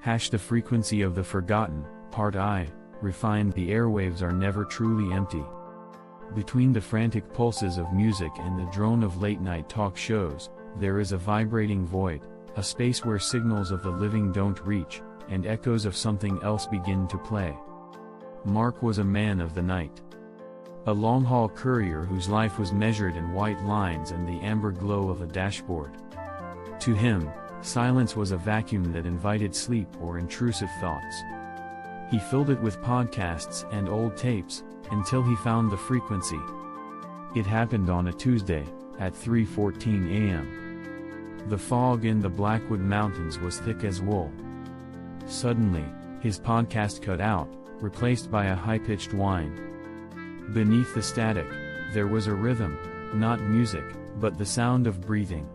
The frequency of the forgotten, Part I, refined. The airwaves are never truly empty. Between the frantic pulses of music and the drone of late-night talk shows, there is a vibrating void, a space where signals of the living don't reach, and echoes of something else begin to play. Mark was a man of the night. A long-haul courier whose life was measured in white lines and the amber glow of a dashboard. To him, silence was a vacuum that invited sleep or intrusive thoughts. He filled it with podcasts and old tapes, until he found the frequency. It happened on a Tuesday, at 3:14 a.m. The fog in the Blackwood Mountains was thick as wool. Suddenly, his podcast cut out, replaced by a high-pitched whine. Beneath the static, there was a rhythm, not music, but the sound of breathing.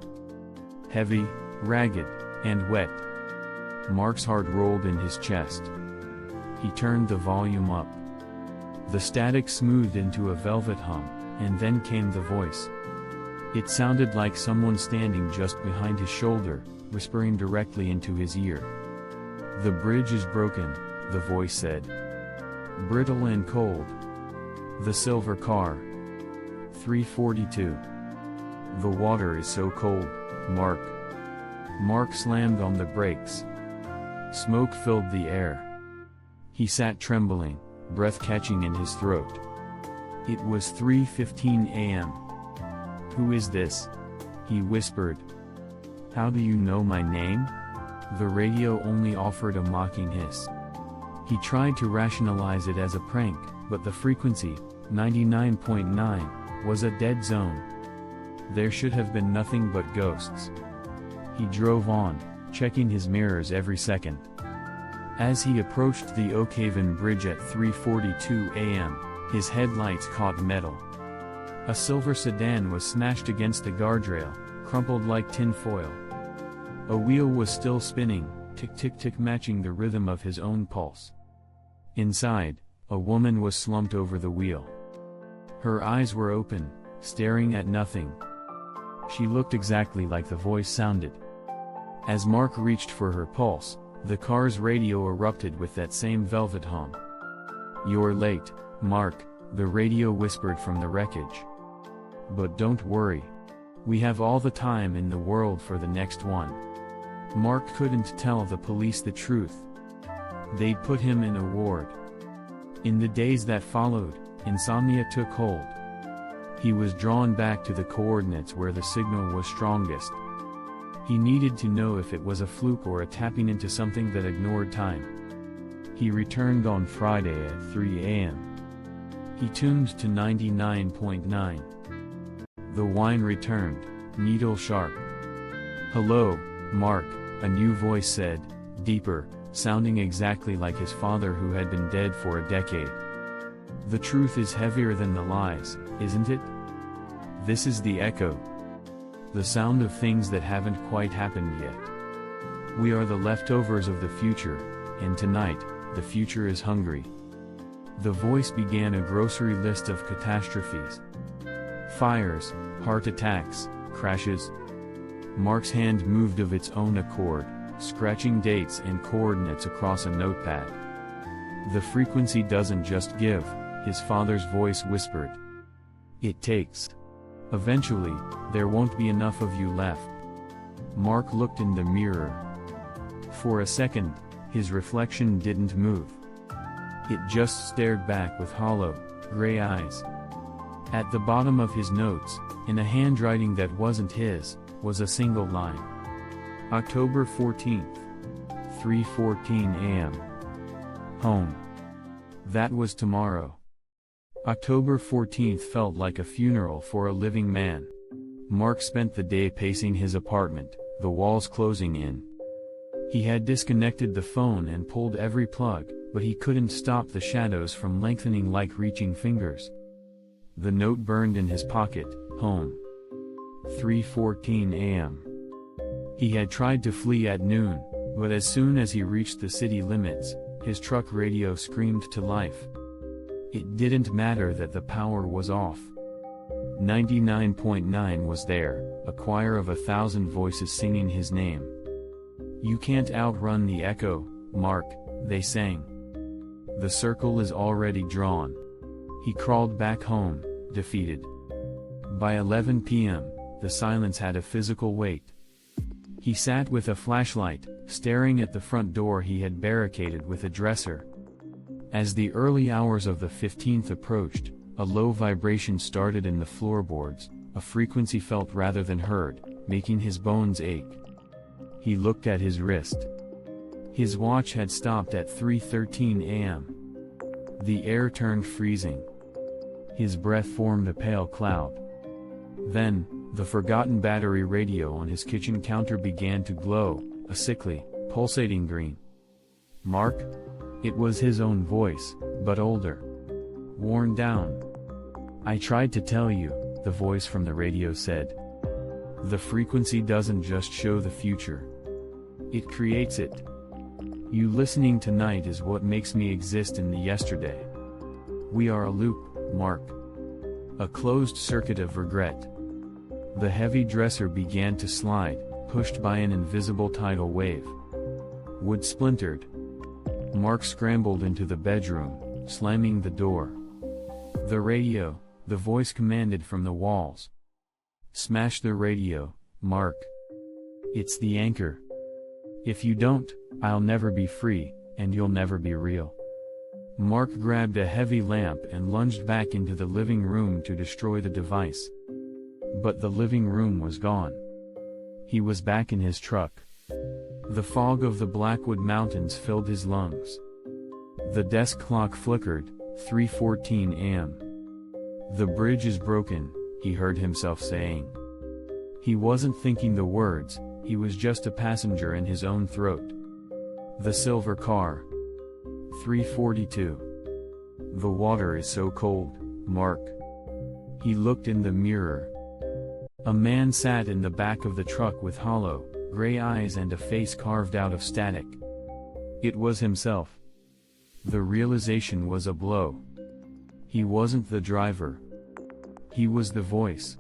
Heavy, ragged, and wet. Mark's heart rolled in his chest. He turned the volume up. The static smoothed into a velvet hum, and then came the voice. It sounded like someone standing just behind his shoulder, whispering directly into his ear. "The bridge is broken," the voice said. "Brittle and cold. The silver car. 3:42. The water is so cold, Mark." Mark slammed on the brakes. Smoke filled the air. He sat trembling, breath catching in his throat. It was 3:15 a.m. "Who is this?" he whispered. "How do you know my name?" The radio only offered a mocking hiss. He tried to rationalize it as a prank, but the frequency, 99.9, was a dead zone. There should have been nothing but ghosts. He drove on, checking his mirrors every second. As he approached the Oakhaven Bridge at 3:42 a.m., his headlights caught metal. A silver sedan was smashed against the guardrail, crumpled like tin foil. A wheel was still spinning, tick-tick-tick, matching the rhythm of his own pulse. Inside, a woman was slumped over the wheel. Her eyes were open, staring at nothing. She looked exactly like the voice sounded. As Mark reached for her pulse, the car's radio erupted with that same velvet hum. "You're late, Mark," the radio whispered from the wreckage. "But don't worry. We have all the time in the world for the next one." Mark couldn't tell the police the truth. They'd put him in a ward. In the days that followed, insomnia took hold. He was drawn back to the coordinates where the signal was strongest. He needed to know if it was a fluke or a tapping into something that ignored time. He returned on Friday at 3 a.m. He tuned to 99.9. The whine returned, needle sharp. "Hello, Mark," a new voice said, deeper, sounding exactly like his father who had been dead for a decade. "The truth is heavier than the lies, isn't it? This is the echo. The sound of things that haven't quite happened yet. We are the leftovers of the future, and tonight, the future is hungry." The voice began a grocery list of catastrophes. Fires, heart attacks, crashes. Mark's hand moved of its own accord, scratching dates and coordinates across a notepad. "The frequency doesn't just give," his father's voice whispered. "It takes. Eventually, there won't be enough of you left." Mark looked in the mirror. For a second, his reflection didn't move. It just stared back with hollow, gray eyes. At the bottom of his notes, in a handwriting that wasn't his, was a single line. October 14th. 3:14 a.m. Home. That was tomorrow. October 14th felt like a funeral for a living man. Mark spent the day pacing his apartment, the walls closing in. He had disconnected the phone and pulled every plug, but he couldn't stop the shadows from lengthening like reaching fingers. The note burned in his pocket, home. 3:14 a.m. He had tried to flee at noon, but as soon as he reached the city limits, his truck radio screamed to life. It didn't matter that the power was off. 99.9 was there, a choir of 1,000 voices singing his name. "You can't outrun the echo," Mark, they sang. The circle is already drawn. He crawled back home, defeated. By 11 p.m., the silence had a physical weight. He sat with a flashlight, staring at the front door he had barricaded with a dresser. As the early hours of the 15th approached, a low vibration started in the floorboards, a frequency felt rather than heard, making his bones ache. He looked at his wrist. His watch had stopped at 3:13 a.m. The air turned freezing. His breath formed a pale cloud. Then, the forgotten battery radio on his kitchen counter began to glow, a sickly, pulsating green. Mark? It was his own voice, but older. Worn down. I tried to tell you, the voice from the radio said. The frequency doesn't just show the future. It creates it. You listening tonight is what makes me exist in the yesterday. We are a loop, Mark. A closed circuit of regret. The heavy dresser began to slide, pushed by an invisible tidal wave. Wood splintered. Mark scrambled into the bedroom, slamming the door. The radio, the voice commanded from the walls. Smash the radio, Mark. It's the anchor. If you don't, I'll never be free, and you'll never be real. Mark grabbed a heavy lamp and lunged back into the living room to destroy the device. But the living room was gone. He was back in his truck. The fog of the Blackwood Mountains filled his lungs. The desk clock flickered, 3:14 a.m. The bridge is broken, he heard himself saying. He wasn't thinking the words, he was just a passenger in his own throat. The silver car. 3:42. The water is so cold, Mark. He looked in the mirror. A man sat in the back of the truck with hollow, gray eyes and a face carved out of static. It was himself. The realization was a blow. He wasn't the driver. He was the voice.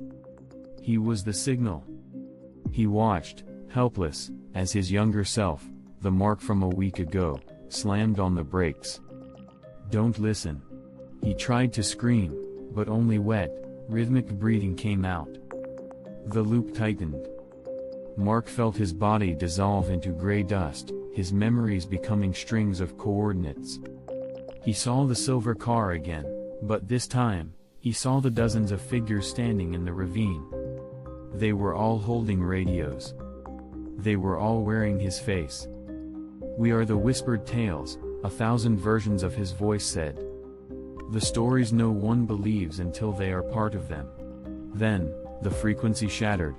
He was the signal. He watched, helpless, as his younger self, the Mark from a week ago, slammed on the brakes. Don't listen. He tried to scream, but only wet, rhythmic breathing came out. The loop tightened. Mark felt his body dissolve into gray dust, his memories becoming strings of coordinates. He saw the silver car again, but this time, he saw the dozens of figures standing in the ravine. They were all holding radios. They were all wearing his face. We are the whispered tales, 1,000 versions of his voice said. The stories no one believes until they are part of them. Then, the frequency shattered.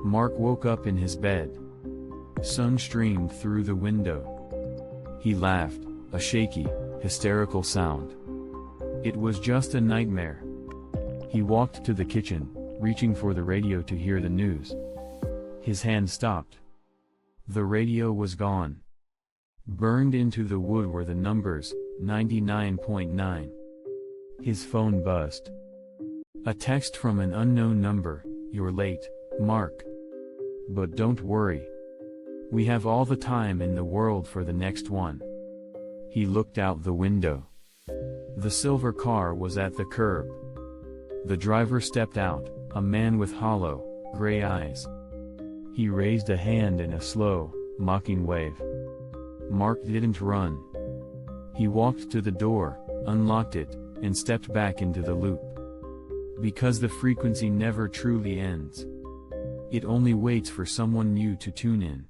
Mark woke up in his bed. Sun streamed through the window. He laughed, a shaky, hysterical sound. It was just a nightmare. He walked to the kitchen, reaching for the radio to hear the news. His hand stopped. The radio was gone. Burned into the wood were the numbers, 99.9. His phone buzzed. A text from an unknown number, "You're late, Mark. But don't worry. We have all the time in the world for the next one." He looked out the window. The silver car was at the curb. The driver stepped out, a man with hollow, gray eyes. He raised a hand in a slow, mocking wave. Mark didn't run. He walked to the door, unlocked it, and stepped back into the loop. Because the frequency never truly ends. It only waits for someone new to tune in.